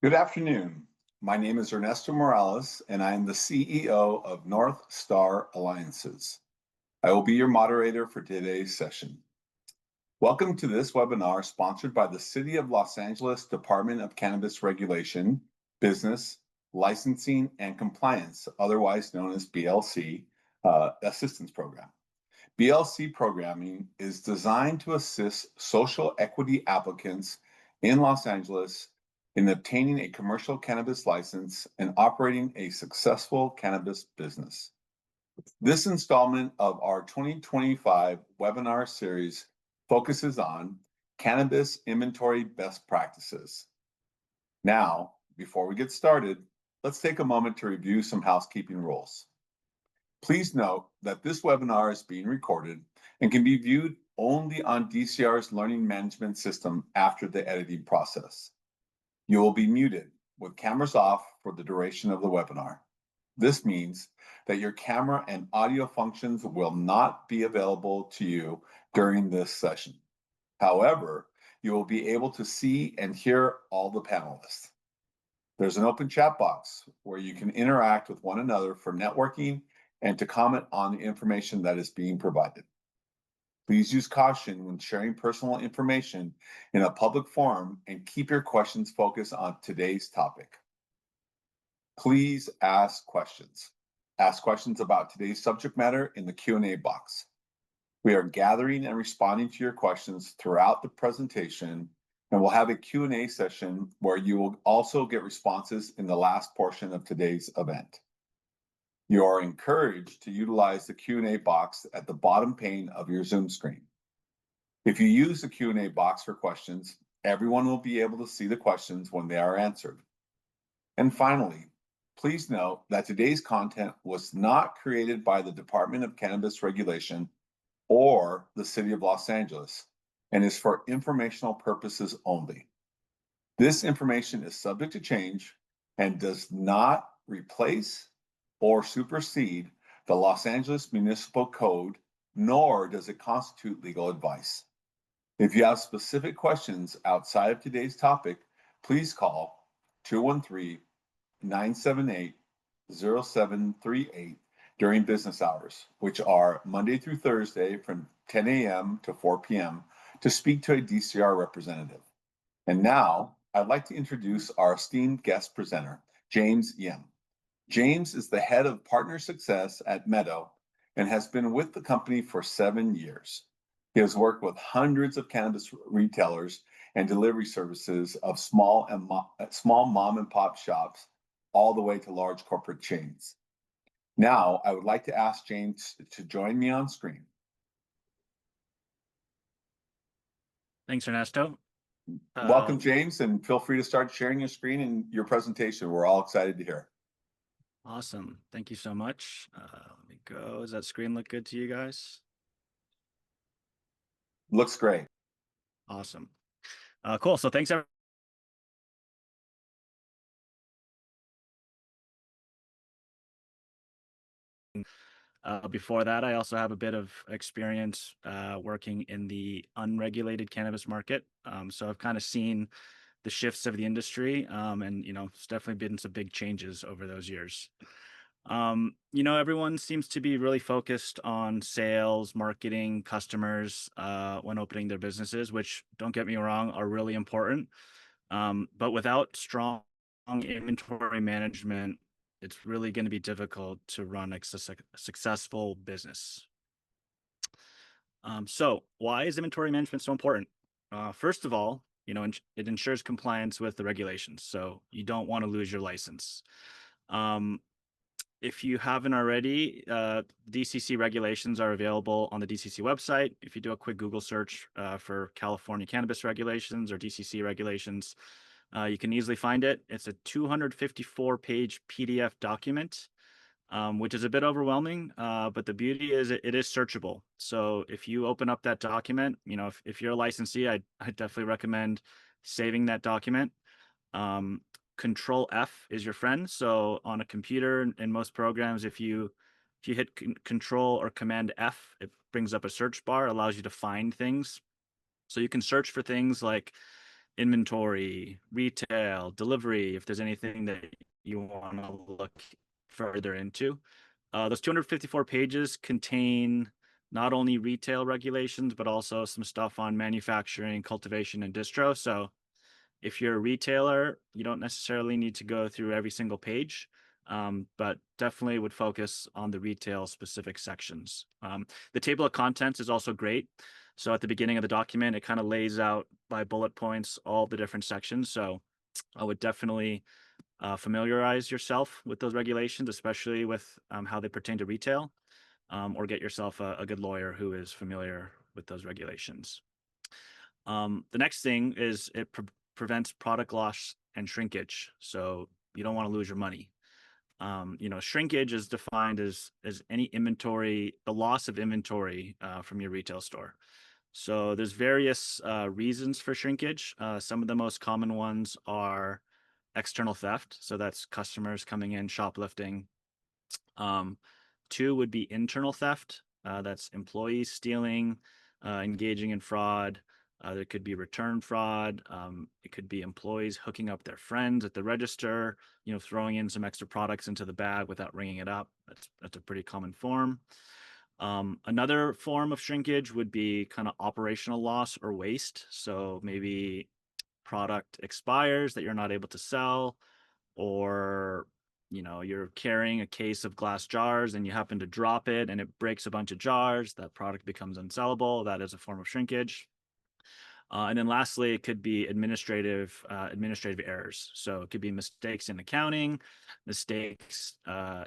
Good afternoon. My name is Ernesto Morales, and I am the CEO of North Star Alliances. I will be your moderator for today's session. Welcome to this webinar sponsored by the City of Los Angeles Department of Cannabis Regulation, Business, Licensing, and Compliance, otherwise known as BLC, Assistance Program. BLC programming is designed to assist social equity applicants in Los Angeles in obtaining a commercial cannabis license and operating a successful cannabis business. This installment of our 2025 webinar series focuses on cannabis inventory best practices. Now, before we get started, let's take a moment to review some housekeeping rules. Please note that this webinar is being recorded and can be viewed only on DCR's learning management system after the editing process. You will be muted with cameras off for the duration of the webinar. This means that your camera and audio functions will not be available to you during this session. However, you will be able to see and hear all the panelists. There's an open chat box where you can interact with one another for networking and to comment on the information that is being provided. Please use caution when sharing personal information in a public forum and keep your questions focused on today's topic. Please ask questions. Ask questions about today's subject matter in the Q&A box. We are gathering and responding to your questions throughout the presentation, and we'll have a Q&A session where you will also get responses in the last portion of today's event. You are encouraged to utilize the Q&A box at the bottom pane of your Zoom screen. If you use the Q&A box for questions, everyone will be able to see the questions when they are answered. And finally, please note that today's content was not created by the Department of Cannabis Regulation or the City of Los Angeles and is for informational purposes only. This information is subject to change and does not replace or supersede the Los Angeles Municipal Code, nor does it constitute legal advice. If you have specific questions outside of today's topic, please call 213-978-0738 during business hours, which are Monday through Thursday from 10 a.m. to 4 p.m. to speak to a DCR representative. And now I'd like to introduce our esteemed guest presenter, James Yim. James is the head of partner success at Meadow and has been with the company for 7 years. He has worked with hundreds of cannabis retailers and delivery services of small mom and pop shops all the way to large corporate chains. Now, I would like to ask James to join me on screen. Thanks, Ernesto. Welcome, James, and feel free to start sharing your screen and your presentation. We're all excited to hear. Awesome. Thank you so much. Let me go. Does that screen look good to you guys? Looks great. Awesome. Cool. So thanks, everyone. Before that, I also have a bit of experience working in the unregulated cannabis market. So I've kind of seen the shifts of the industry, and it's definitely been some big changes over those years. Everyone seems to be really focused on sales, marketing, customers when opening their businesses, which, don't get me wrong, are really important. But without strong inventory management, it's really going to be difficult to run a successful business. So why is inventory management so important? First of all, it ensures compliance with the regulations, so you don't want to lose your license. If you haven't already, DCC regulations are available on the DCC website. If you do a quick Google search for California cannabis regulations or DCC regulations, you can easily find it. It's a 254-page PDF document, which is a bit overwhelming, but the beauty is it is searchable. So if you open up that document, if you're a licensee, I definitely recommend saving that document. Control F is your friend. So on a computer, in most programs, if you hit Control or Command F, it brings up a search bar, allows you to find things. So you can search for things like inventory, retail, delivery, if there's anything that you want to look further into. Those 254 pages contain not only retail regulations, but also some stuff on manufacturing, cultivation, and distro. So if you're a retailer, you don't necessarily need to go through every single page, but definitely would focus on the retail specific sections. The table of contents is also great. So at the beginning of the document, it kind of lays out by bullet points all the different sections. So I would definitely familiarize yourself with those regulations, especially with how they pertain to retail, or get yourself a good lawyer who is familiar with those regulations. The next thing is it prevents product loss and shrinkage. So you don't want to lose your money. Shrinkage is defined as any inventory, the loss of inventory from your retail store. So there's various reasons for shrinkage. Some of the most common ones are external theft. So that's customers coming in, shoplifting. Um, Two would be internal theft. That's employees stealing, engaging in fraud. There could be return fraud. It could be employees hooking up their friends at the register, throwing in some extra products into the bag without ringing it up. That's a pretty common form. Another form of shrinkage would be kind of operational loss or waste. So maybe product expires that you're not able to sell, or you're carrying a case of glass jars and you happen to drop it and it breaks a bunch of jars. That product becomes unsellable. That is a form of shrinkage. And then lastly, it could be administrative errors. So it could be mistakes in accounting, mistakes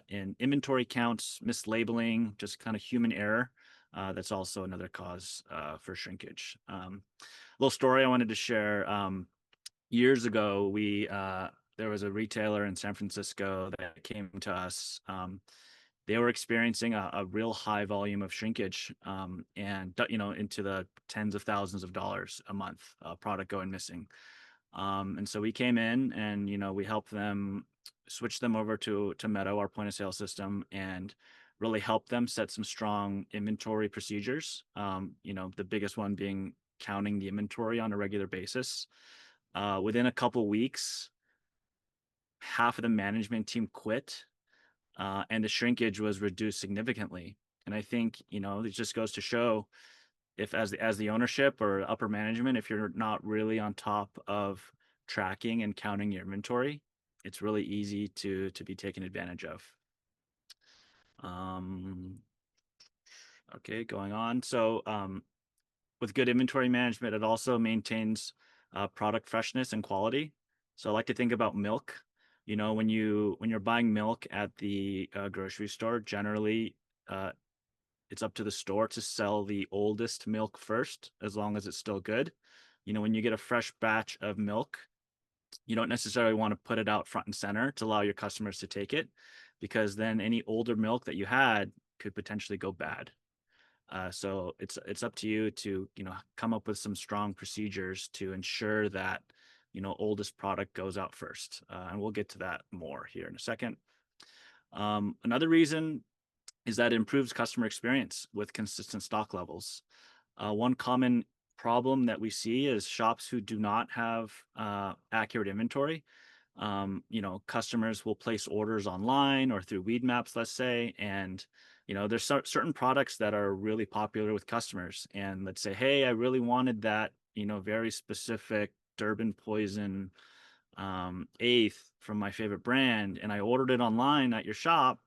in inventory counts, mislabeling, just kind of human error. That's also another cause for shrinkage. Little story I wanted to share. Years ago, there was a retailer in San Francisco that came to us. They were experiencing a real high volume of shrinkage, and into the tens of thousands of dollars a month, product going missing. And so we came in and we helped them switch them over to Meadow, our point of sale system, and really help them set some strong inventory procedures. The biggest one being counting the inventory on a regular basis. Within a couple weeks, half of the management team quit, and the shrinkage was reduced significantly. And I think it just goes to show, if as the ownership or upper management, if you're not really on top of tracking and counting your inventory, it's really easy to be taken advantage of. Okay, going on. So with good inventory management, it also maintains product freshness and quality. So I like to think about milk. When you're buying milk at the grocery store, generally it's up to the store to sell the oldest milk first, as long as it's still good. When you get a fresh batch of milk, you don't necessarily want to put it out front and center to allow your customers to take it, because then any older milk that you had could potentially go bad. So it's up to you to come up with some strong procedures to ensure that oldest product goes out first, and we'll get to that more here in a second. Another reason is that it improves customer experience with consistent stock levels. One common problem that we see is shops who do not have accurate inventory. Customers will place orders online or through weed maps, let's say, and there's certain products that are really popular with customers, and let's say, hey, I really wanted that very specific Durban poison eighth from my favorite brand, and I ordered it online at your shop,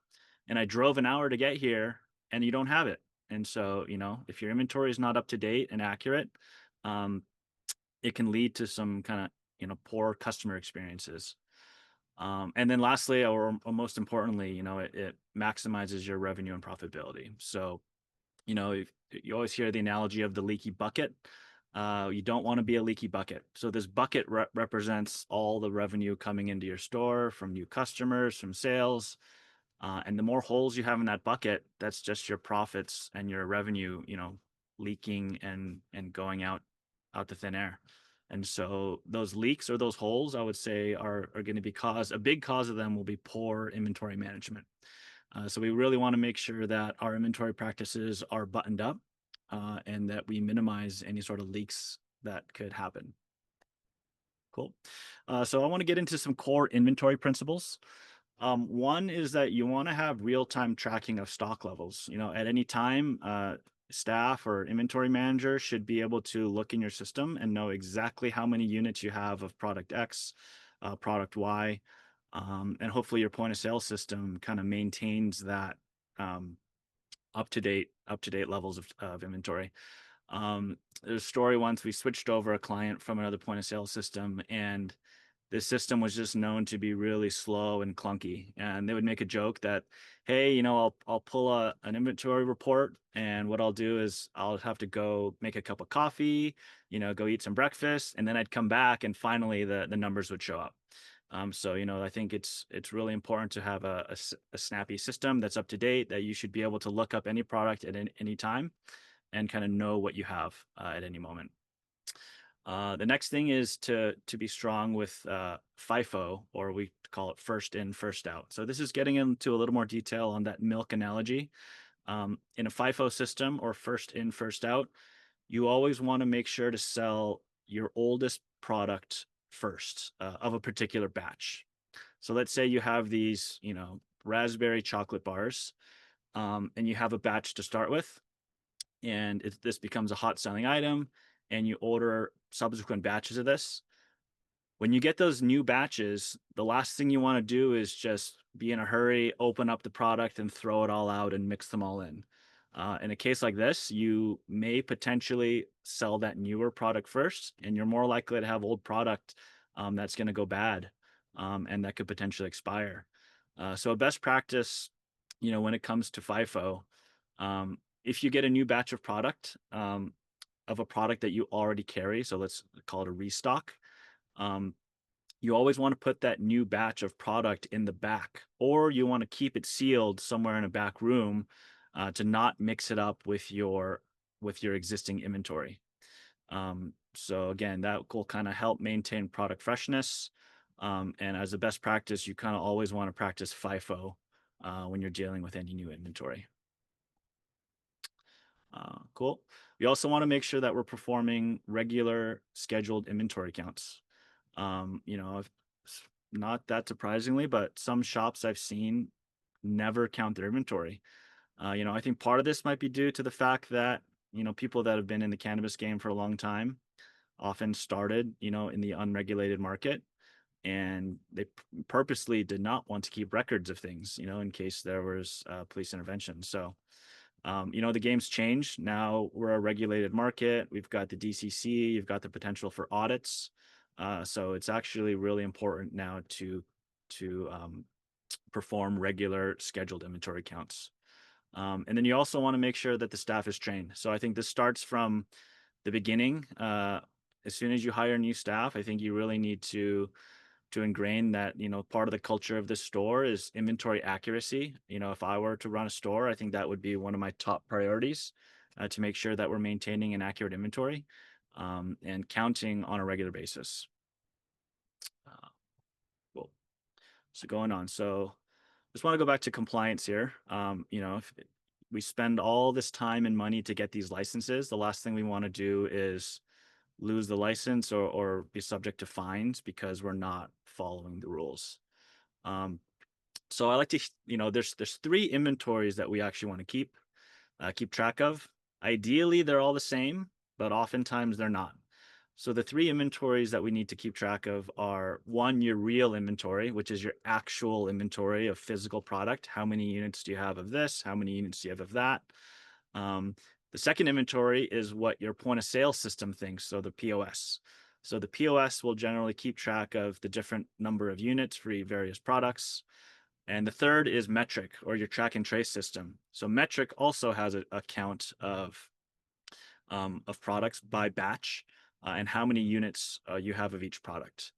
and I drove an hour to get here, and you don't have it. And so if your inventory is not up to date and accurate, um, it can lead to some kind of poor customer experiences. And then lastly, or most importantly, it maximizes your revenue and profitability. So, if you always hear the analogy of the leaky bucket, you don't want to be a leaky bucket. So this bucket represents all the revenue coming into your store from new customers, from sales. And the more holes you have in that bucket, that's just your profits and your revenue, leaking and going out to thin air. And so those leaks or those holes, I would say, are going to be a big cause of them will be poor inventory management. So we really want to make sure that our inventory practices are buttoned up, and that we minimize any sort of leaks that could happen. Cool. So I want to get into some core inventory principles. One is that you want to have real-time tracking of stock levels. At any time, staff or inventory manager should be able to look in your system and know exactly how many units you have of product X, product Y, and hopefully your point of sale system kind of maintains that um, up to date levels of inventory. There's a story once we switched over a client from another point of sale system, and this system was just known to be really slow and clunky. And they would make a joke that, hey, I'll pull an inventory report, and what I'll do is I'll have to go make a cup of coffee, go eat some breakfast, and then I'd come back, and finally the numbers would show up. So I think it's really important to have a snappy system that's up to date, that you should be able to look up any product at any time and kind of know what you have at any moment. The next thing is to be strong with FIFO, or we call it first in, first out. So this is getting into a little more detail on that milk analogy. In a FIFO system, or first in, first out, you always want to make sure to sell your oldest product first of a particular batch. So let's say you have these, raspberry chocolate bars, and you have a batch to start with, and this becomes a hot selling item, and you order subsequent batches of this. When you get those new batches, the last thing you want to do is just be in a hurry, open up the product and throw it all out and mix them all in. In a case like this, you may potentially sell that newer product first, and you're more likely to have old product that's going to go bad, and that could potentially expire. So a best practice, when it comes to FIFO, if you get a new batch of product, of a product that you already carry, so let's call it a restock, um, you always want to put that new batch of product in the back, or you want to keep it sealed somewhere in a back room, to not mix it up with your existing inventory. So again, that will kind of help maintain product freshness. And as a best practice, you kind of always want to practice FIFO when you're dealing with any new inventory. Cool. We also want to make sure that we're performing regular scheduled inventory counts. Not that surprisingly, but some shops I've seen never count their inventory. I think part of this might be due to the fact that, people that have been in the cannabis game for a long time often started, in the unregulated market, and they purposely did not want to keep records of things, in case there was police intervention. So, the game's changed. Now we're a regulated market. We've got the DCC. You've got the potential for audits. So it's actually really important now to perform regular scheduled inventory counts. And then you also want to make sure that the staff is trained. So I think this starts from the beginning. As soon as you hire new staff, I think you really need to ingrain that, part of the culture of the store is inventory accuracy. If I were to run a store, I think that would be one of my top priorities, to make sure that we're maintaining an accurate inventory, and counting on a regular basis. Uh, cool. So going on. So just want to go back to compliance here. If we spend all this time and money to get these licenses, the last thing we want to do is lose the license, or be subject to fines because we're not following the rules. Um, so I like to, there's three inventories that we actually want to keep track of. Ideally, they're all the same, but oftentimes they're not. So the three inventories that we need to keep track of are: one, your real inventory, which is your actual inventory of physical product. How many units do you have of this? How many units do you have of that? Um, the second inventory is what your point of sale system thinks, so the POS. So the POS will generally keep track of the different number of units for various products. And the third is metric, or your track and trace system. So metric also has a count of products by batch, and how many units you have of each product.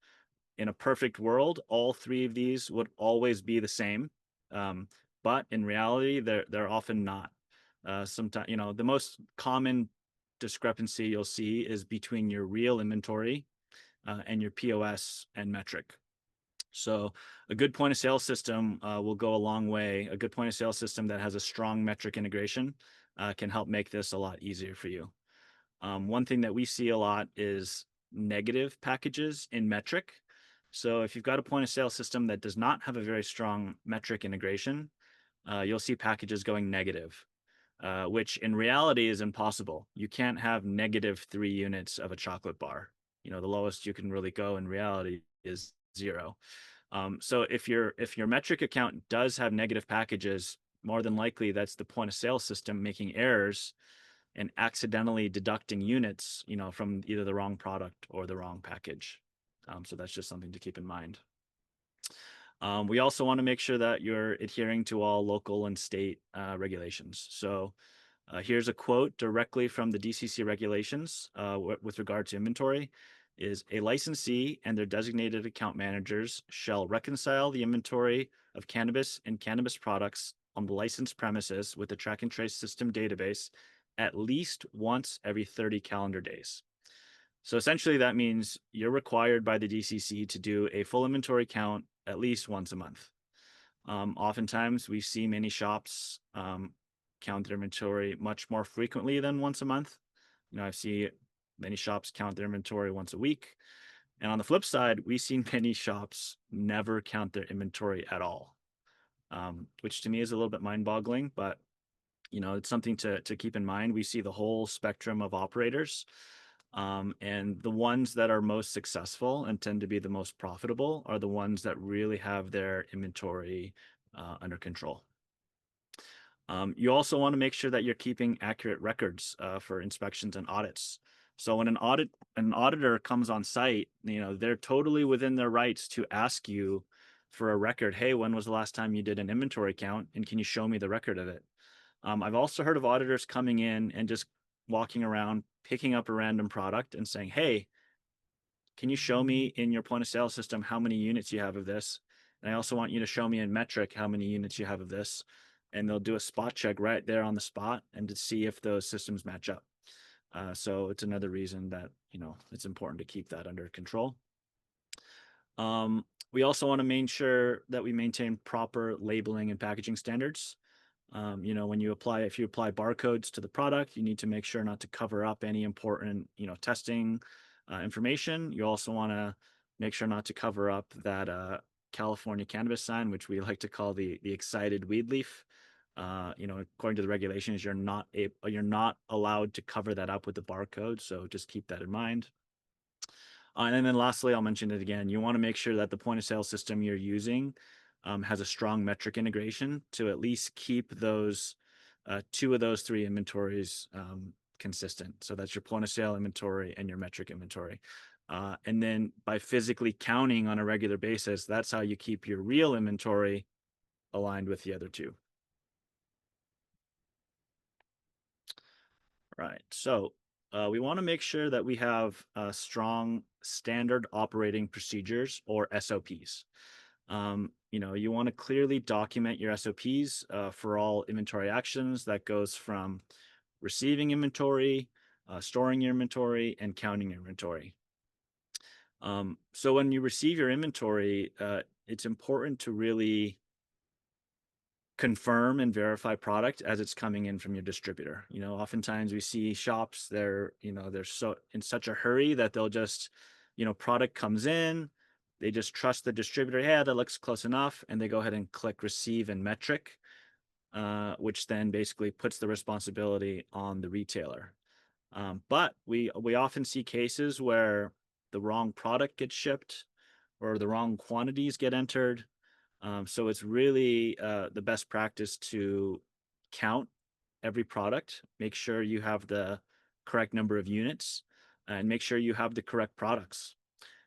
In a perfect world, all three of these would always be the same, but in reality, they're often not. Sometimes, the most common discrepancy you'll see is between your real inventory and your POS and metric. So a good point of sale system will go a long way. A good point of sale system that has a strong metric integration can help make this a lot easier for you. One thing that we see a lot is negative packages in metric. So if you've got a point of sale system that does not have a very strong metric integration, you'll see packages going negative, which in reality is impossible. You can't have -3 units of a chocolate bar. The lowest you can really go in reality is 0. So if your metric account does have negative packages, more than likely that's the point of sale system making errors and accidentally deducting units, from either the wrong product or the wrong package. So that's just something to keep in mind. We also want to make sure that you're adhering to all local and state regulations. So here's a quote directly from the DCC regulations with regard to inventory is a licensee and their designated account managers shall reconcile the inventory of cannabis and cannabis products on the licensed premises with the track and trace system database at least once every 30 calendar days. So essentially that means you're required by the DCC to do a full inventory count at least once a month. Oftentimes we see many shops count their inventory much more frequently than once a month. I see many shops count their inventory once a week. And on the flip side, we see many shops never count their inventory at all, which to me is a little bit mind boggling, but it's something to keep in mind. We see the whole spectrum of operators. And the ones that are most successful and tend to be the most profitable are the ones that really have their inventory under control. You also want to make sure that you're keeping accurate records for inspections and audits. So when an auditor comes on site, they're totally within their rights to ask you for a record. Hey, when was the last time you did an inventory count, and can you show me the record of it? I've also heard of auditors coming in and just walking around, picking up a random product and saying, hey, can you show me in your point of sale system how many units you have of this? And I also want you to show me in metric how many units you have of this. And they'll do a spot check right there on the spot and to see if those systems match up. So it's another reason that, it's important to keep that under control. We also want to make sure that we maintain proper labeling and packaging standards. If you apply barcodes to the product, you need to make sure not to cover up any important, testing information. You also want to make sure not to cover up that California cannabis sign, which we like to call the excited weed leaf. According to the regulations, you're not allowed to cover that up with the barcode. So just keep that in mind. And then lastly, I'll mention it again. You want to make sure that the point of sale system you're using has a strong metric integration to at least keep those 2 of those 3 inventories consistent. So that's your point of sale inventory and your metric inventory. And then by physically counting on a regular basis, that's how you keep your real inventory aligned with the other 2. Right. So we want to make sure that we have strong standard operating procedures or SOPs. You want to clearly document your SOPs for all inventory actions. That goes from receiving inventory, storing your inventory, and counting your inventory. So when you receive your inventory, it's important to really confirm and verify product as it's coming in from your distributor. Oftentimes we see shops, they're so in such a hurry that they'll just, product comes in, they just trust the distributor. Yeah, that looks close enough. And they go ahead and click receive and metric, which then basically puts the responsibility on the retailer. But we often see cases where the wrong product gets shipped or the wrong quantities get entered. So it's really the best practice to count every product, make sure you have the correct number of units, and make sure you have the correct products.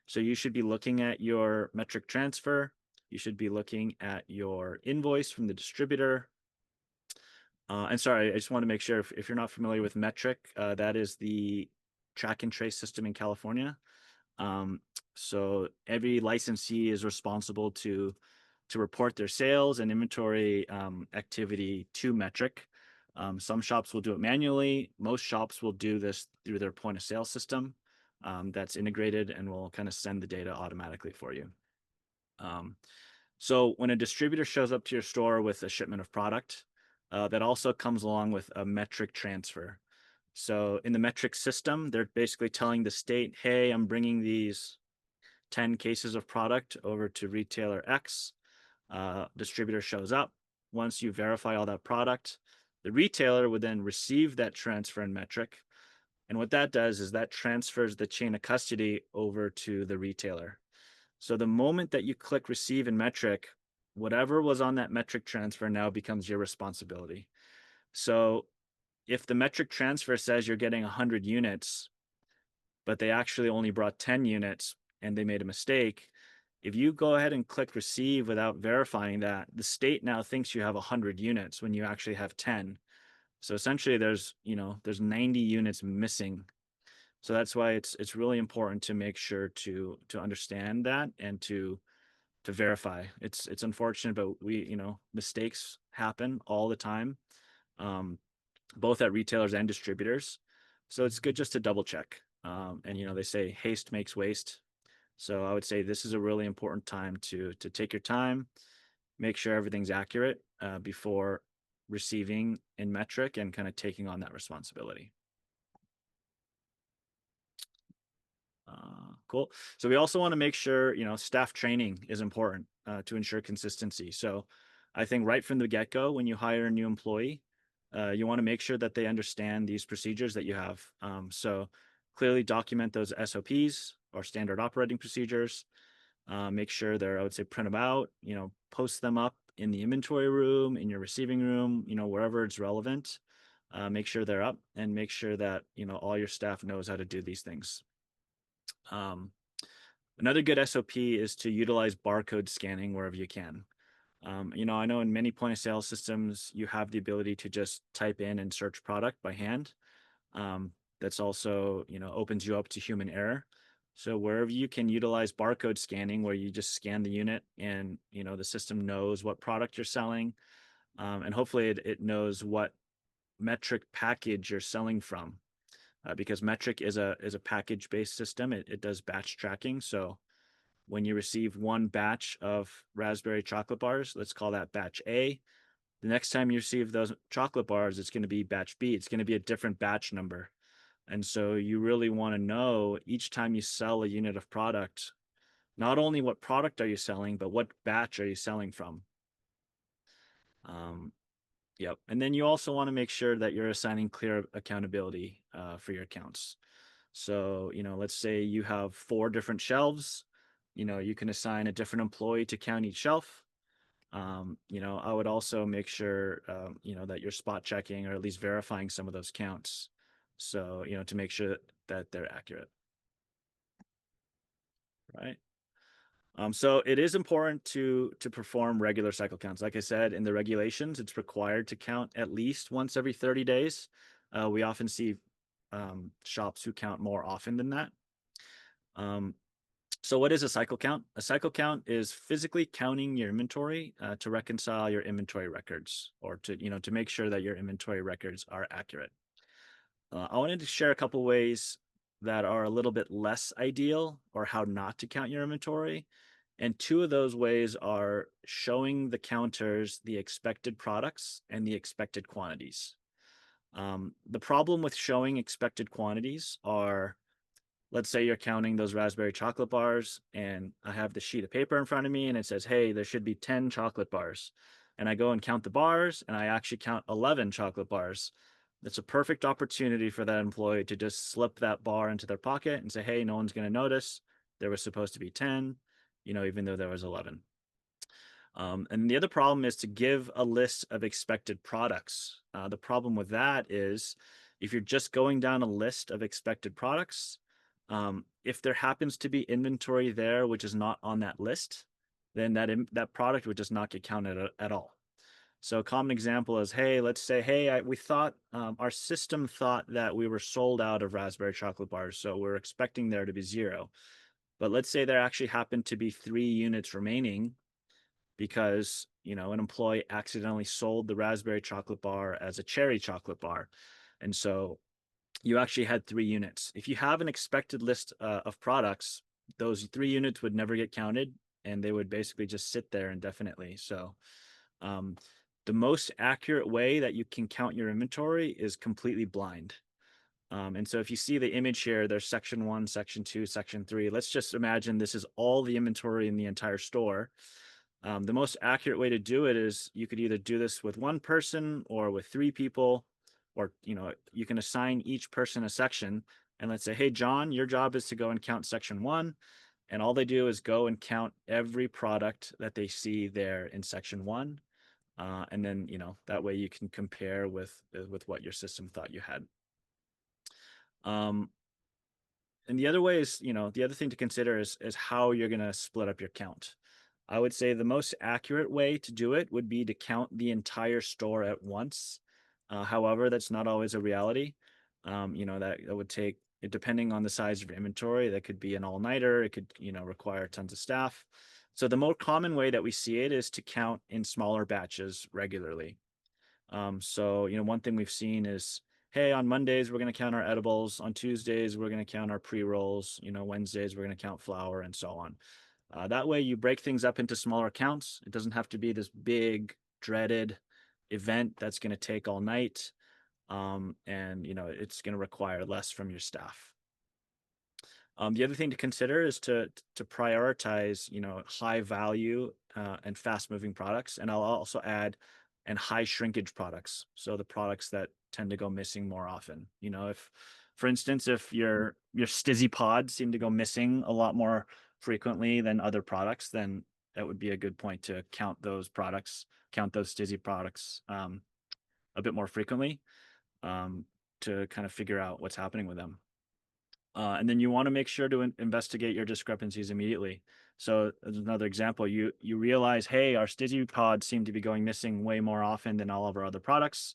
So you should be looking at your metric transfer. You should be looking at your invoice from the distributor. And sorry, I just want to make sure if you're not familiar with metric, that is the track and trace system in California. So every licensee is responsible to report their sales and inventory activity to metric. Some shops will do it manually. Most shops will do this through their point of sale system that's integrated and will kind of send the data automatically for you. So when a distributor shows up to your store with a shipment of product, that also comes along with a metric transfer. So in the metric system, they're basically telling the state, hey, I'm bringing these 10 cases of product over to retailer X. Distributor shows up. Once you verify all that product, the retailer would then receive that transfer in metric. And what that does is that transfers the chain of custody over to the retailer. So the moment that you click receive in metric, whatever was on that metric transfer now becomes your responsibility. So if the metric transfer says you're getting 100 units, but they actually only brought 10 units and they made a mistake, if you go ahead and click receive without verifying that, the state now thinks you have 100 units when you actually have 10. So essentially there's 90 units missing. So that's why it's really important to make sure to understand that and to verify. It's unfortunate, but mistakes happen all the time. Um, both at retailers and distributors. So it's good just to double check. And they say haste makes waste. So I would say this is a really important time to take your time, make sure everything's accurate before receiving in metric and kind of taking on that responsibility. Cool. So we also want to make sure, staff training is important to ensure consistency. So I think right from the get-go, when you hire a new employee, you want to make sure that they understand these procedures that you have. So clearly document those SOPs or standard operating procedures. Make sure they're, I would say, print them out, post them up in the inventory room, in your receiving room, wherever it's relevant. Make sure they're up and make sure that, all your staff knows how to do these things. Another good SOP is to utilize barcode scanning wherever you can. I know in many point of sale systems, you have the ability to just type in and search product by hand. That's also, opens you up to human error. So wherever you can utilize barcode scanning, where you just scan the unit and, the system knows what product you're selling. And hopefully it knows what metric package you're selling from. Because metric is a package based system. It does batch tracking. So when you receive one batch of raspberry chocolate bars, let's call that batch A. The next time you receive those chocolate bars, it's going to be batch B. It's going to be a different batch number. And so you really want to know each time you sell a unit of product, not only what product are you selling, but what batch are you selling from. Yep. And then you also want to make sure that you're assigning clear accountability for your accounts. So, let's say you have 4 different shelves, you can assign a different employee to count each shelf. I would also make sure, that you're spot checking or at least verifying some of those counts. So, to make sure that they're accurate. Right. So it is important to perform regular cycle counts. Like I said, in the regulations, it's required to count at least once every 30 days. We often see shops who count more often than that. So what is a cycle count? A cycle count is physically counting your inventory to reconcile your inventory records or to make sure that your inventory records are accurate. I wanted to share a couple ways that are a little bit less ideal or how not to count your inventory. And 2 of those ways are showing the counters the expected products and the expected quantities. The problem with showing expected quantities are, let's say you're counting those raspberry chocolate bars and I have the sheet of paper in front of me and it says, hey, there should be 10 chocolate bars. And I go and count the bars and I actually count 11 chocolate bars. That's a perfect opportunity for that employee to just slip that bar into their pocket and say, hey, no one's going to notice. There was supposed to be 10, even though there was 11. And the other problem is to give a list of expected products. The problem with that is if you're just going down a list of expected products, if there happens to be inventory there which is not on that list, then that product would just not get counted at all. So a common example is, hey, let's say, hey, we thought our system thought that we were sold out of raspberry chocolate bars, so we're expecting there to be 0. But let's say there actually happened to be 3 units remaining because an employee accidentally sold the raspberry chocolate bar as a cherry chocolate bar, and so you actually had 3 units. If you have an expected list of products, those 3 units would never get counted and they would basically just sit there indefinitely. So the most accurate way that you can count your inventory is completely blind. And so if you see the image here, there's section 1, section 2, section 3. Let's just imagine this is all the inventory in the entire store. The most accurate way to do it is you could either do this with one person or with 3 people, or you can assign each person a section, and let's say, hey, John, your job is to go and count section 1, and all they do is go and count every product that they see there in section 1. And then that way you can compare with what your system thought you had. And the other way is, the other thing to consider is how you're going to split up your count. I would say the most accurate way to do it would be to count the entire store at once. However, that's not always a reality. That would take, depending on the size of your inventory, that could be an all-nighter. It could, require tons of staff. So the more common way that we see it is to count in smaller batches regularly. So, one thing we've seen is, hey, on Mondays, we're going to count our edibles. On Tuesdays, we're going to count our pre-rolls. Wednesdays, we're going to count flour and so on. That way you break things up into smaller counts. It doesn't have to be this big, dreaded event that's going to take all night. And, it's going to require less from your staff. The other thing to consider is to prioritize, high value and fast moving products. And I'll also add and high shrinkage products. So the products that tend to go missing more often. If, for instance, if your stizzy pods seem to go missing a lot more frequently than other products, then that would be a good point to count those stizzy products a bit more frequently to kind of figure out what's happening with them. And then you want to make sure to investigate your discrepancies immediately. So as another example, you realize, hey, our stizzy pods seem to be going missing way more often than all of our other products.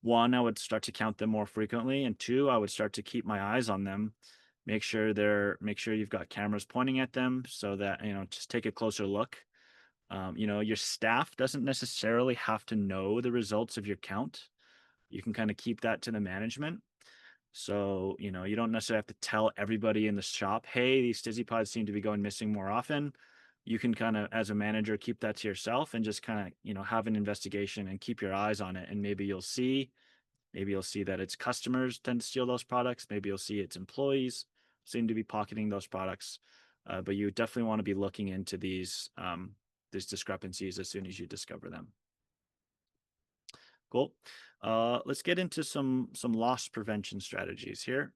One, I would start to count them more frequently, and two, I would start to keep my eyes on them. Make sure you've got cameras pointing at them so that just take a closer look. Your staff doesn't necessarily have to know the results of your count. You can kind of keep that to the management. So, you don't necessarily have to tell everybody in the shop, hey, these stizzy pods seem to be going missing more often. You can kind of, as a manager, keep that to yourself and just kind of, have an investigation and keep your eyes on it. And maybe you'll see that its customers tend to steal those products. Maybe you'll see its employees seem to be pocketing those products. But you definitely want to be looking into these discrepancies as soon as you discover them. Cool. Let's get into some loss prevention strategies here.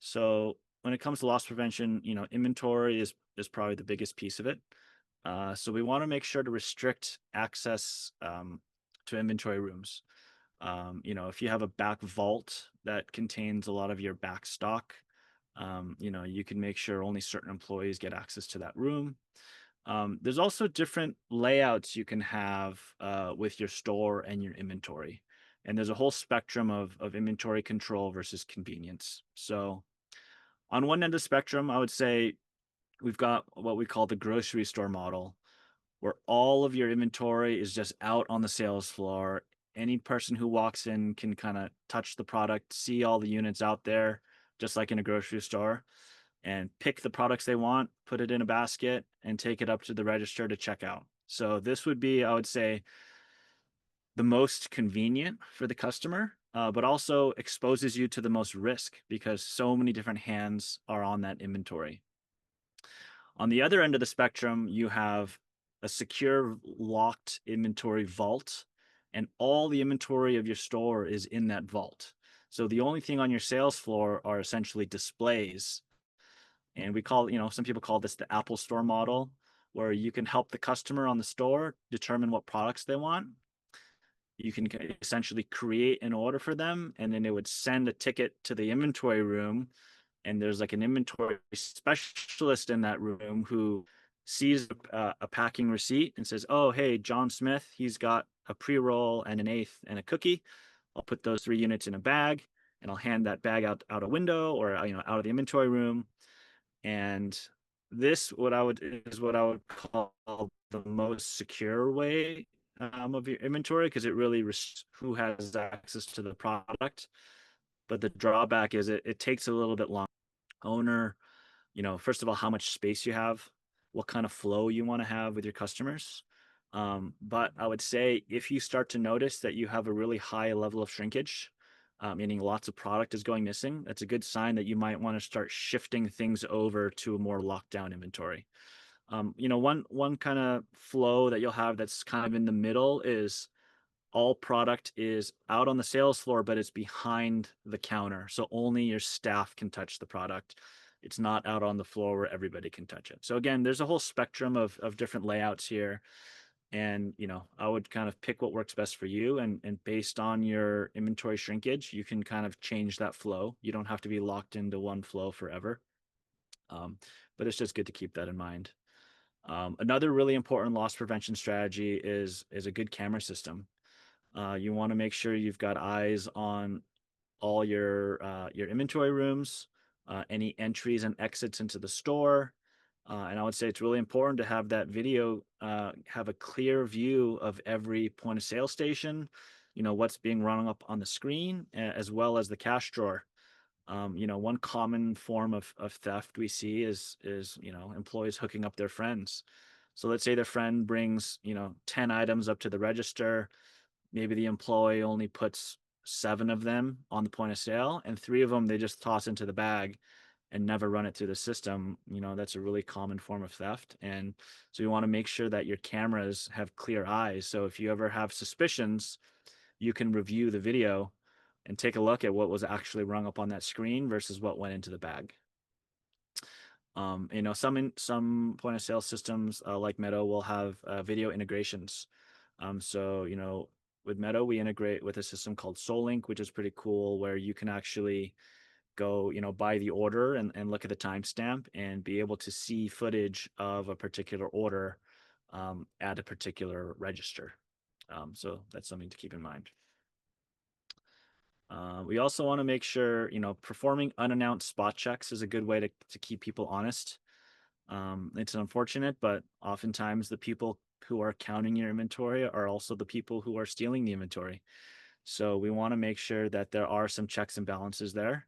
So when it comes to loss prevention, inventory is probably the biggest piece of it. So we want to make sure to restrict access to inventory rooms. If you have a back vault that contains a lot of your back stock, you can make sure only certain employees get access to that room. There's also different layouts you can have with your store and your inventory. And there's a whole spectrum of inventory control versus convenience. So on one end of the spectrum, I would say we've got what we call the grocery store model, where all of your inventory is just out on the sales floor. Any person who walks in can kind of touch the product, see all the units out there, just like in a grocery store, and pick the products they want, put it in a basket, and take it up to the register to check out. So this would be, I would say, the most convenient for the customer, but also exposes you to the most risk because so many different hands are on that inventory. On the other end of the spectrum, you have a secure locked inventory vault, and all the inventory of your store is in that vault. So the only thing on your sales floor are essentially displays. And we call, some people call this the Apple Store model, where you can help the customer on the store determine what products they want. You can essentially create an order for them, and then it would send a ticket to the inventory room. And there's like an inventory specialist in that room who sees a packing receipt and says, oh, hey, John Smith, he's got a pre-roll and an eighth and a cookie. I'll put those 3 units in a bag, and I'll hand that bag out a window or out of the inventory room. And this what I would call the most secure way of your inventory, because it really who has access to the product. But the drawback is it takes a little bit long. Owner, first of all, how much space you have, what kind of flow you want to have with your customers. But I would say if you start to notice that you have a really high level of shrinkage, meaning lots of product is going missing, that's a good sign that you might want to start shifting things over to a more lockdown inventory. One kind of flow that you'll have that's kind of in the middle is all product is out on the sales floor, but it's behind the counter. So only your staff can touch the product. It's not out on the floor where everybody can touch it. So again, there's a whole spectrum of different layouts here. And I would kind of pick what works best for you. And based on your inventory shrinkage, you can kind of change that flow. You don't have to be locked into one flow forever. Um, but it's just good to keep that in mind. Another really important loss prevention strategy is a good camera system. You want to make sure you've got eyes on all your inventory rooms, any entries and exits into the store. And I would say it's really important to have that video have a clear view of every point of sale station, what's being run up on the screen, as well as the cash drawer. One common form of theft we see is employees hooking up their friends. So let's say their friend brings 10 items up to the register. Maybe the employee only puts 7 of them on the point of sale, and 3 of them they just toss into the bag and never run it through the system. That's a really common form of theft. And so you want to make sure that your cameras have clear eyes. So if you ever have suspicions, you can review the video and take a look at what was actually rung up on that screen versus what went into the bag. Some point of sale systems like Meadow will have video integrations. So with Meadow, we integrate with a system called SoulLink, which is pretty cool, where you can actually go, by the order and look at the timestamp and be able to see footage of a particular order at a particular register. So that's something to keep in mind. We also want to make sure, performing unannounced spot checks is a good way to keep people honest. It's unfortunate, but oftentimes the people who are counting your inventory are also the people who are stealing the inventory. So we want to make sure that there are some checks and balances there.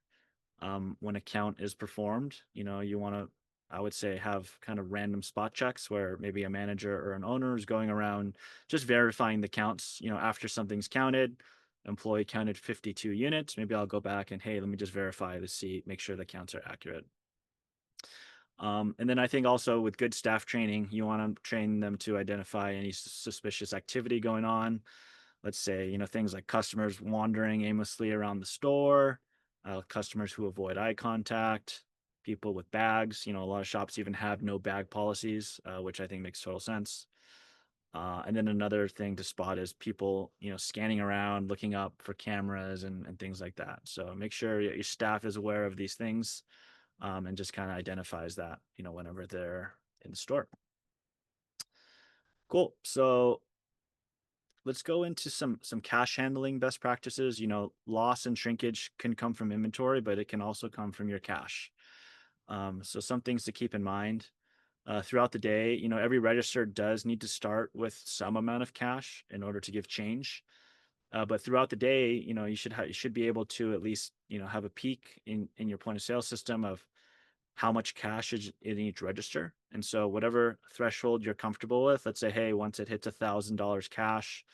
When a count is performed, you want to, I would say, have kind of random spot checks where maybe a manager or an owner is going around just verifying the counts. After something's counted, employee counted 52 units. Maybe I'll go back and, hey, let me just verify to see, make sure the counts are accurate. And then I think also with good staff training, you want to train them to identify any suspicious activity going on. Let's say, things like customers wandering aimlessly around the store, customers who avoid eye contact, people with bags. A lot of shops even have no bag policies, which I think makes total sense. And then another thing to spot is people, scanning around, looking up for cameras and things like that. So make sure your staff is aware of these things and just kind of identifies that, whenever they're in the store. Cool. So let's go into some cash handling best practices. Loss and shrinkage can come from inventory, but it can also come from your cash. So some things to keep in mind. Throughout the day, every register does need to start with some amount of cash in order to give change. But throughout the day, you should be able to at least have a peek in your point of sale system of how much cash is in each register. And so whatever threshold you're comfortable with, let's say, hey, once it hits $1,000 cash,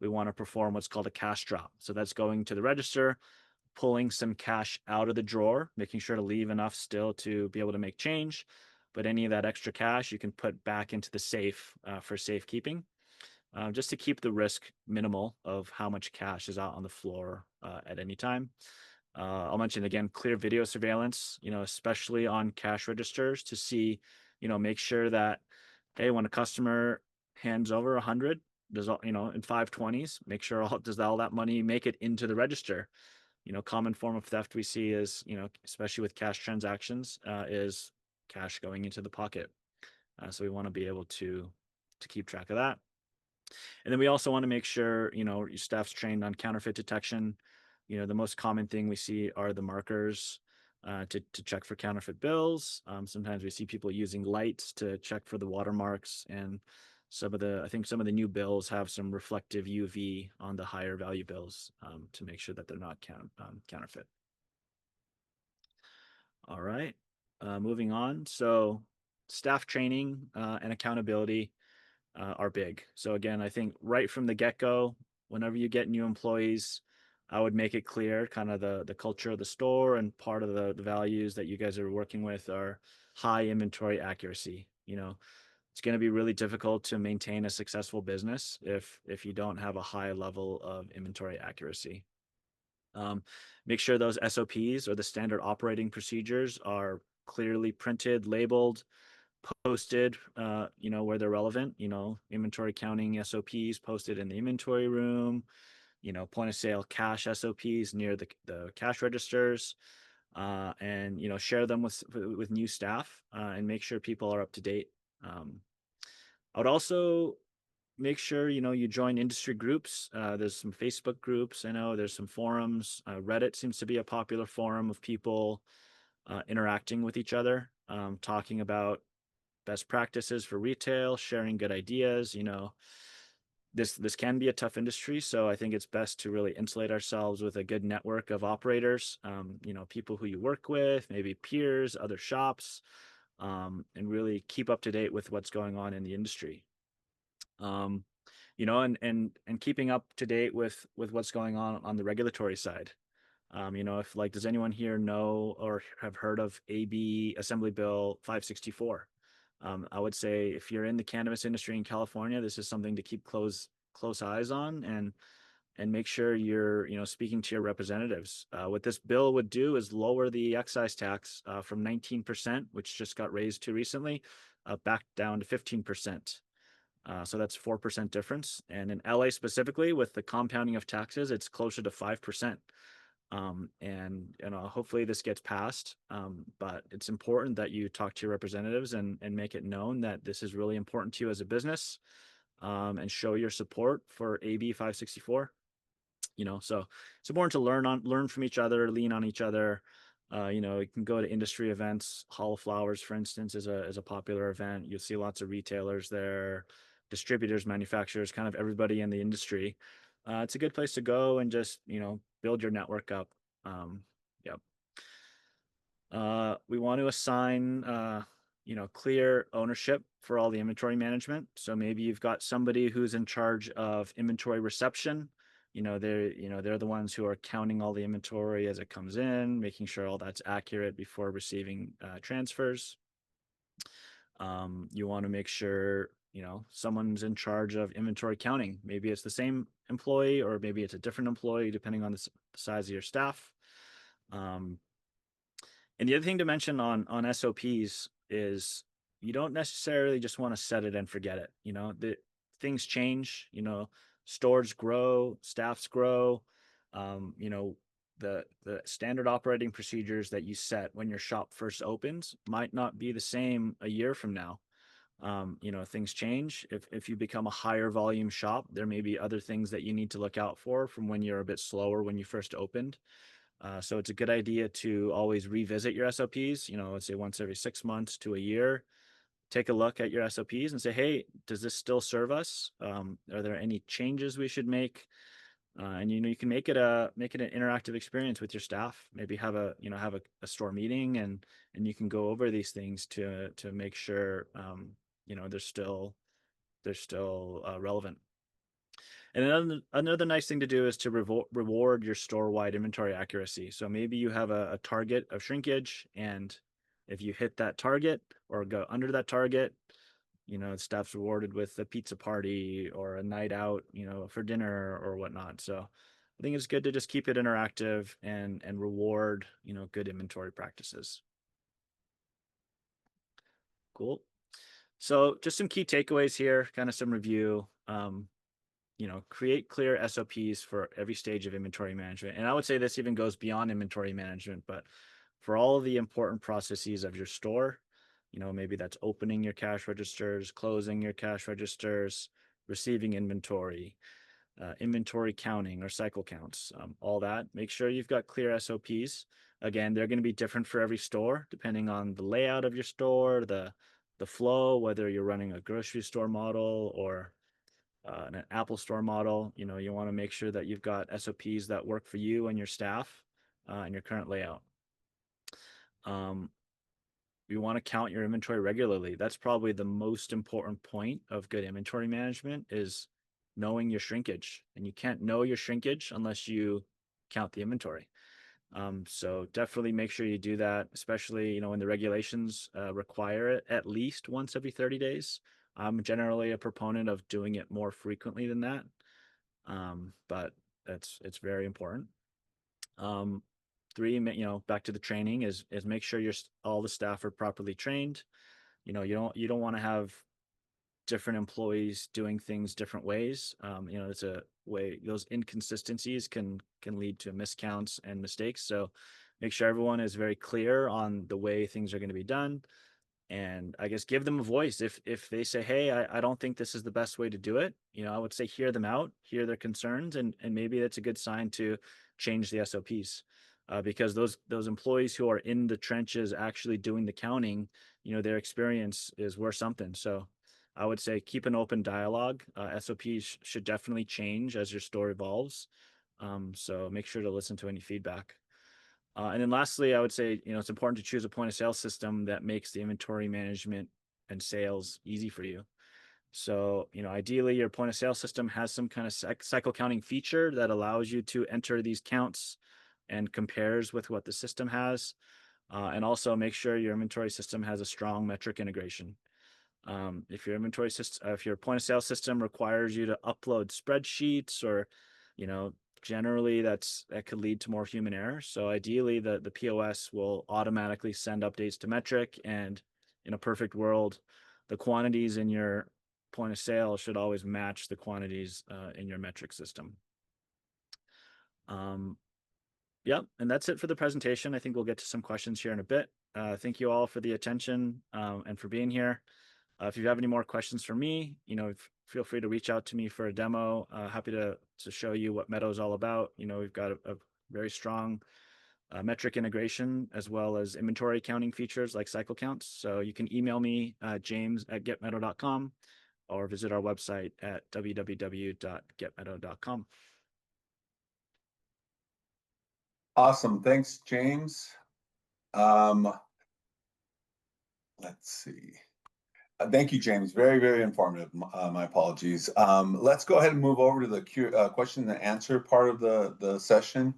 we want to perform what's called a cash drop. So that's going to the register, pulling some cash out of the drawer, making sure to leave enough still to be able to make change. But any of that extra cash you can put back into the safe for safekeeping, just to keep the risk minimal of how much cash is out on the floor at any time. I'll mention again, clear video surveillance, especially on cash registers to see, make sure that, hey, when a customer hands over 100, does all, in 520s, make sure does all that money make it into the register? Common form of theft we see is, especially with cash transactions, is cash going into the pocket. So we want to be able to keep track of that. And then we also want to make sure, your staff's trained on counterfeit detection. The most common thing we see are the markers to check for counterfeit bills. Sometimes we see people using lights to check for the watermarks, and I think some of the new bills have some reflective UV on the higher value bills to make sure that they're not counterfeit. All right, moving on. So staff training and accountability are big. So again, I think right from the get-go, whenever you get new employees, I would make it clear kind of the culture of the store, and part of the values that you guys are working with are high inventory accuracy. It's going to be really difficult to maintain a successful business if you don't have a high level of inventory accuracy. Um, Make sure those SOPs, or the standard operating procedures, are clearly printed, labeled, posted, where they're relevant. Inventory counting SOPs posted in the inventory room, point of sale cash SOPs near the cash registers, and share them with new staff, and make sure people are up to date. I would also make sure you join industry groups. There's some Facebook groups. I know there's some forums. Reddit seems to be a popular forum of people interacting with each other, talking about best practices for retail, sharing good ideas. This can be a tough industry, so I think it's best to really insulate ourselves with a good network of operators. People who you work with, maybe peers, other shops, and really keep up to date with what's going on in the industry. Um, and keeping up to date with what's going on the regulatory side. If, like, does anyone here know or have heard of AB Assembly Bill 564? I would say if you're in the cannabis industry in California, this is something to keep close eyes on, and make sure you're speaking to your representatives. What this bill would do is lower the excise tax from 19%, which just got raised to recently, back down to 15%. So that's 4% difference. And in LA specifically, with the compounding of taxes, it's closer to 5%. And hopefully this gets passed. But it's important that you talk to your representatives and make it known that this is really important to you as a business, and show your support for AB 564. So it's important to learn from each other, lean on each other. You can go to industry events. Hall of Flowers, for instance, is a popular event. You'll see lots of retailers there, distributors, manufacturers, kind of everybody in the industry. It's a good place to go and just build your network up. Yeah. We want to assign, clear ownership for all the inventory management. So maybe you've got somebody who's in charge of inventory reception. They're the ones who are counting all the inventory as it comes in, making sure all that's accurate before receiving transfers. You want to make sure someone's in charge of inventory counting. Maybe it's the same employee, or maybe it's a different employee, depending on the size of your staff. And the other thing to mention on SOPs is you don't necessarily just want to set it and forget it. The things change. Stores grow, staffs grow. The standard operating procedures that you set when your shop first opens might not be the same a year from now. Things change. If you become a higher volume shop, there may be other things that you need to look out for from when you're a bit slower when you first opened. So it's a good idea to always revisit your SOPs, let's say once every 6 months to a year. Take a look at your SOPs and say, hey, does this still serve us? Are there any changes we should make? And you can make it an interactive experience with your staff. Maybe have a store meeting, and you can go over these things to make sure they're still relevant. And another nice thing to do is to reward your store-wide inventory accuracy. So maybe you have a target of shrinkage, and if you hit that target or go under that target, staff's rewarded with a pizza party or a night out, for dinner or whatnot. So I think it's good to just keep it interactive and reward, good inventory practices. Cool. So just some key takeaways here, kind of some review. Create clear SOPs for every stage of inventory management. And I would say this even goes beyond inventory management, but for all of the important processes of your store, maybe that's opening your cash registers, closing your cash registers, receiving inventory, inventory counting or cycle counts, all that. Make sure you've got clear SOPs. Again, they're going to be different for every store, depending on the layout of your store, the flow, whether you're running a grocery store model or an Apple Store model. You want to make sure that you've got SOPs that work for you and your staff, and your current layout. You want to count your inventory regularly. That's probably the most important point of good inventory management, is knowing your shrinkage. And you can't know your shrinkage unless you count the inventory. So definitely make sure you do that, especially, when the regulations require it at least once every 30 days. I'm generally a proponent of doing it more frequently than that. But it's very important. Um, three, back to the training is make sure all the staff are properly trained. You don't want to have different employees doing things different ways. It's a way those inconsistencies can lead to miscounts and mistakes. So make sure everyone is very clear on the way things are going to be done, and I guess give them a voice if they say, "Hey, I don't think this is the best way to do it." I would say hear them out, hear their concerns, and maybe that's a good sign to change the SOPs. Because those employees who are in the trenches actually doing the counting, their experience is worth something. So I would say keep an open dialogue. SOPs should definitely change as your store evolves. So make sure to listen to any feedback. And then lastly, I would say, it's important to choose a point of sale system that makes the inventory management and sales easy for you. So, ideally, your point of sale system has some kind of cycle counting feature that allows you to enter these counts and compares with what the system has. And also make sure your inventory system has a strong metric integration. If your inventory system, if your point of sale system requires you to upload spreadsheets, or, you know, generally that could lead to more human error. So ideally, the POS will automatically send updates to metric, and in a perfect world, the quantities in your point of sale should always match the quantities in your metric system. Um, yep, and that's it for the presentation. I think we'll get to some questions here in a bit. Thank you all for the attention and for being here. If you have any more questions for me, feel free to reach out to me for a demo. Happy to show you what Meadow is all about. We've got a very strong metric integration, as well as inventory accounting features like cycle counts. So you can email me, james@getmeadow.com, or visit our website at www.getmeadow.com. Awesome. Thanks, James. Um, let's see. Thank you, James. Very, very informative. My apologies. Let's go ahead and move over to the question and answer part of the session.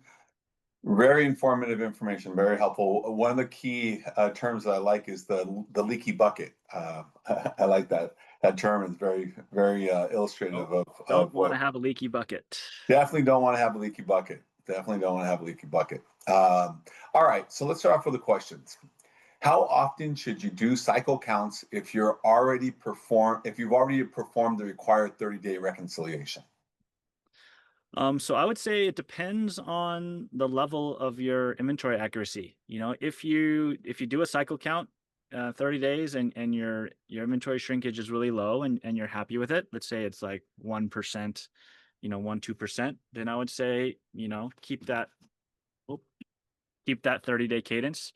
Very informative information, very helpful. One of the key terms that I like is the leaky bucket. I like that term. Is very, very illustrative Don't of want what. to have a leaky bucket. Definitely don't want to have a leaky bucket. Definitely don't want to have a leaky bucket. All right, so let's start off with the questions. How often should you do cycle counts if you've already performed the required 30-day reconciliation? So I would say it depends on the level of your inventory accuracy. If you do a cycle count 30 days, and your inventory shrinkage is really low, and you're happy with it, let's say it's like 1%, 1-2%, then I would say, keep that 30-day cadence.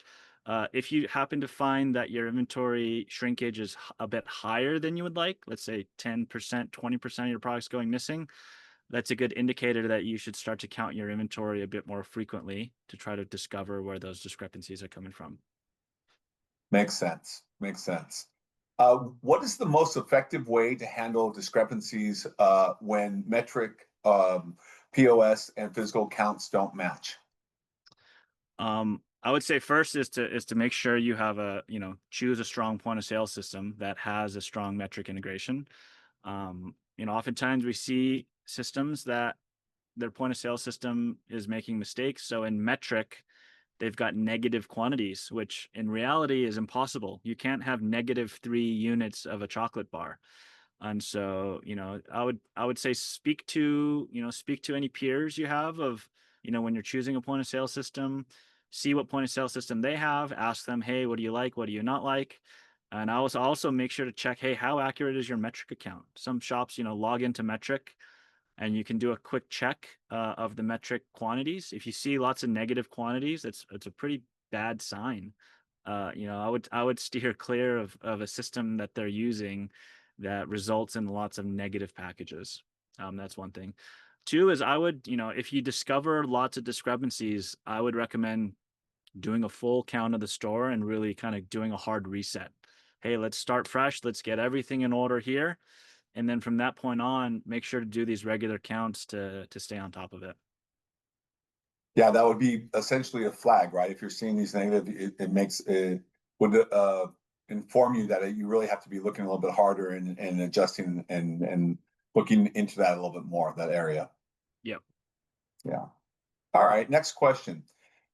If you happen to find that your inventory shrinkage is a bit higher than you would like, let's say 10%, 20% of your products going missing, that's a good indicator that you should start to count your inventory a bit more frequently to try to discover where those discrepancies are coming from. Makes sense. Makes sense. What is the most effective way to handle discrepancies when metric POS and physical counts don't match? I would say first is to make sure you have choose a strong point of sale system that has a strong metric integration. Oftentimes we see systems that their point of sale system is making mistakes. So in metric, they've got negative quantities, which in reality is impossible. You can't have -3 units of a chocolate bar. And so, I would say speak to any peers you have of, when you're choosing a point of sale system, see what point of sale system they have, ask them, hey, what do you like? What do you not like? And I also make sure to check, hey, how accurate is your metric account? Some shops, log into metric, and you can do a quick check of the metric quantities. If you see lots of negative quantities, it's a pretty bad sign. I would steer clear of a system that they're using that results in lots of negative packages. That's one thing. Two is if you discover lots of discrepancies, I would recommend doing a full count of the store and really kind of doing a hard reset. Hey, let's start fresh. Let's get everything in order here, and then from that point on, make sure to do these regular counts to stay on top of it. Yeah, that would be essentially a flag, right? If you're seeing these negative, it makes it would inform you that you really have to be looking a little bit harder and adjusting and looking into that a little bit more, that area. Yep. Yeah. All right. Next question.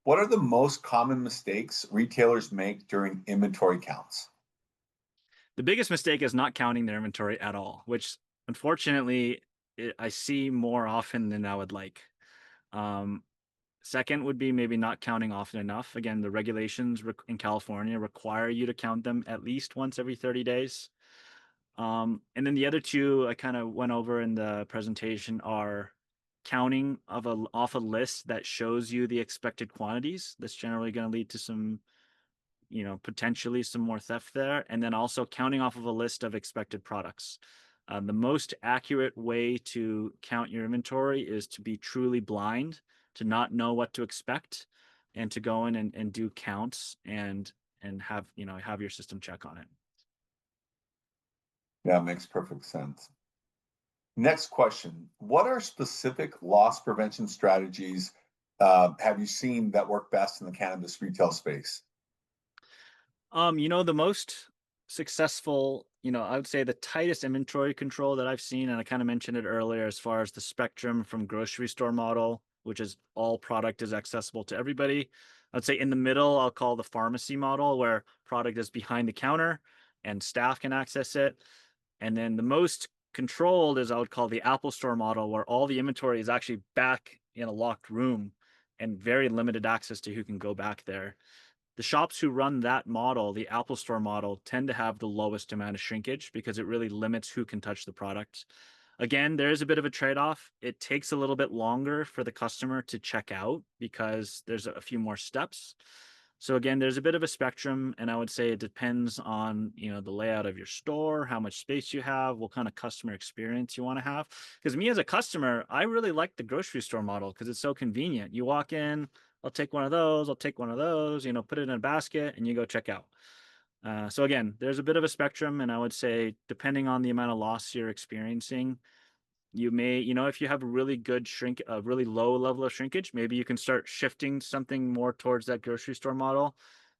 What are the most common mistakes retailers make during inventory counts? The biggest mistake is not counting their inventory at all, which unfortunately I see more often than I would like. Um, Second would be maybe not counting often enough. Again, the regulations in California require you to count them at least once every 30 days. And then the other two I kind of went over in the presentation are counting off a list that shows you the expected quantities. That's generally going to lead to some, potentially some more theft there. And then also counting off of a list of expected products. The most accurate way to count your inventory is to be truly blind, to not know what to expect, and to go in and do counts and have your system check on it. Yeah, it makes perfect sense. Next question. What are specific loss prevention strategies have you seen that work best in the cannabis retail space? The most successful, I would say the tightest inventory control that I've seen, and I kind of mentioned it earlier as far as the spectrum from grocery store model, which is all product is accessible to everybody. I'd say in the middle, I'll call the pharmacy model where product is behind the counter and staff can access it. And then the most controlled is I would call the Apple Store model where all the inventory is actually back in a locked room and very limited access to who can go back there. The shops who run that model, the Apple Store model, tend to have the lowest amount of shrinkage because it really limits who can touch the product. Again, there is a bit of a trade off. It takes a little bit longer for the customer to check out because there's a few more steps. So again, there's a bit of a spectrum, and I would say it depends on the layout of your store, how much space you have, what kind of customer experience you want to have. Because me as a customer, I really like the grocery store model because it's so convenient. You walk in, I'll take one of those, I'll take one of those, put it in a basket, and you go check out. So again, there's a bit of a spectrum, and I would say depending on the amount of loss you're experiencing, you may, if you have a really good a really low level of shrinkage, maybe you can start shifting something more towards that grocery store model.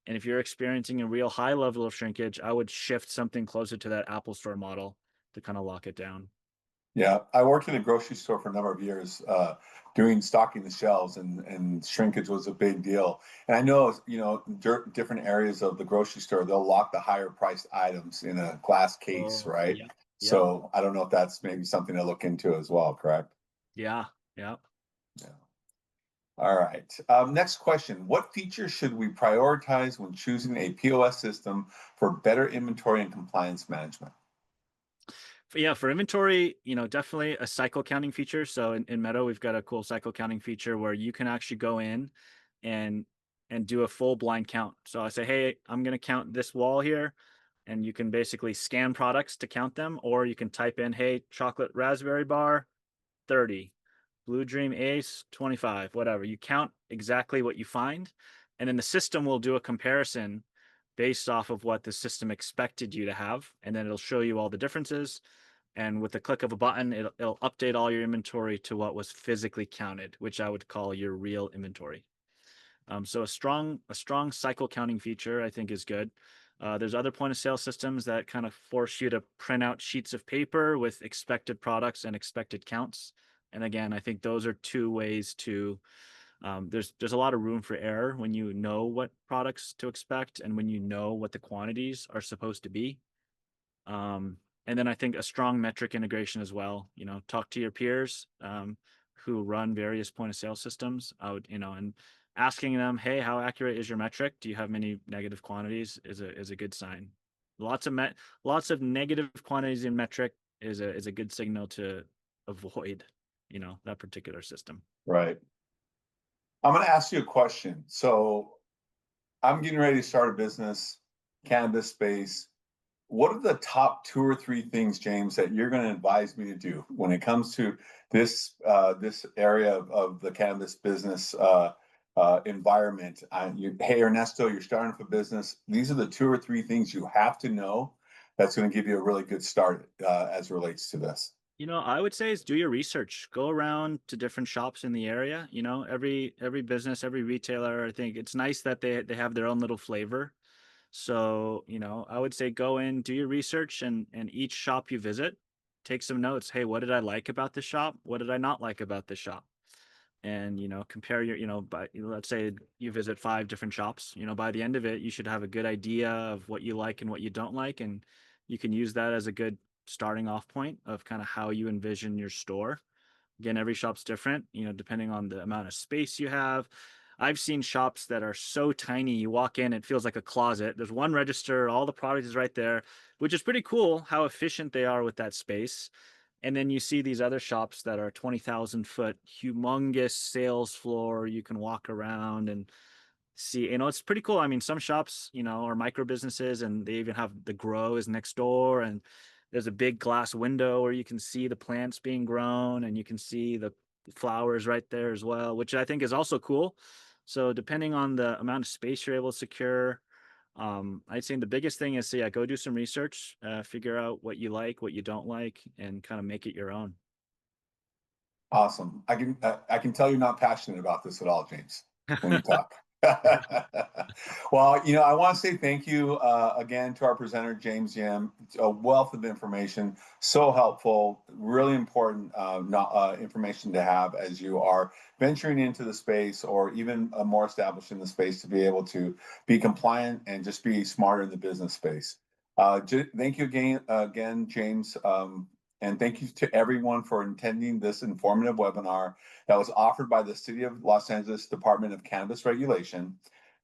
And if you're experiencing a real high level of shrinkage, I would shift something closer to that Apple Store model to kind of lock it down. Yeah, I worked in a grocery store for a number of years, doing stocking the shelves, and shrinkage was a big deal. And I know, different areas of the grocery store, they'll lock the higher priced items in a glass case, Oh, right? yeah. Yep. So I don't know if that's maybe something to look into as well, correct? Yeah. Yeah. Yeah. All right. Next question. What features should we prioritize when choosing a POS system for better inventory and compliance management? Yeah, for inventory, definitely a cycle counting feature. So in Meadow, we've got a cool cycle counting feature where you can actually go in and do a full blind count. So I say, hey, I'm going to count this wall here, and you can basically scan products to count them, or you can type in, hey, chocolate raspberry bar, 30, Blue Dream Ace, 25, whatever. You count exactly what you find, and then the system will do a comparison based off of what the system expected you to have, and then it'll show you all the differences. And with the click of a button, it'll update all your inventory to what was physically counted, which I would call your real inventory. So a strong cycle counting feature I think is good. There's other point of sale systems that kind of force you to print out sheets of paper with expected products and expected counts. And again, I think those are two ways to. There's a lot of room for error when you know what products to expect and when you know what the quantities are supposed to be. And then I think a strong metric integration as well. Talk to your peers who run various point of sale systems. And asking them, hey, how accurate is your metric? Do you have many negative quantities? Is a good sign. Lots of negative quantities in metric is a good signal to avoid, that particular system. Right. I'm going to ask you a question. So I'm getting ready to start a business, cannabis space. What are the top two or three things, James, that you're going to advise me to do when it comes to this area of the cannabis business environment? Hey, Ernesto, you're starting up a business. These are the two or three things you have to know that's going to give you a really good start as relates to this. I would say is do your research. Go around to different shops in the area. Every business, every retailer, I think it's nice that they have their own little flavor. So, I would say go in, do your research, and each shop you visit, take some notes. Hey, what did I like about this shop? What did I not like about this shop? And compare by let's say you visit 5 different shops. By the end of it, you should have a good idea of what you like and what you don't like, and you can use that as a good starting off point of kind of how you envision your store. Again, every shop's different, depending on the amount of space you have. I've seen shops that are so tiny, you walk in, it feels like a closet. There's one register, all the product is right there, which is pretty cool how efficient they are with that space. And then you see these other shops that are 20,000 foot, humongous sales floor. You can walk around and see, it's pretty cool. I mean, some shops, are micro businesses, and they even have the grow is next door, and there's a big glass window where you can see the plants being grown, and you can see the flowers right there as well, which I think is also cool. So depending on the amount of space you're able to secure, I'd say the biggest thing is, yeah, go do some research, figure out what you like, what you don't like, and kind of make it your own. Awesome. I can tell you're not passionate about this at all, James, when you talk. Well, I want to say thank you again to our presenter, James Yim. It's a wealth of information, so helpful, really important information to have as you are venturing into the space or even more established in the space to be able to be compliant and just be smarter in the business space. Thank you again, James. And thank you to everyone for attending this informative webinar that was offered by the City of Los Angeles Department of Cannabis Regulation.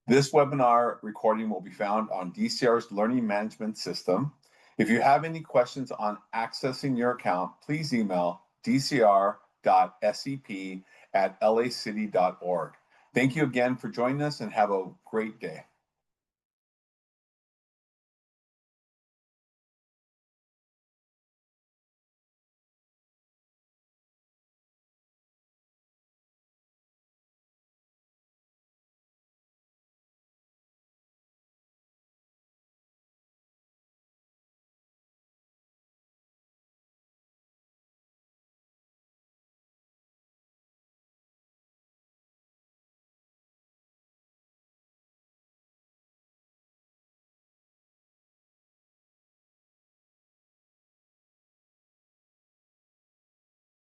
This webinar recording will be found on DCR's Learning Management System. If you have any questions on accessing your account, please email dcr.sep@lacity.org. Thank you again for joining us and have a great day.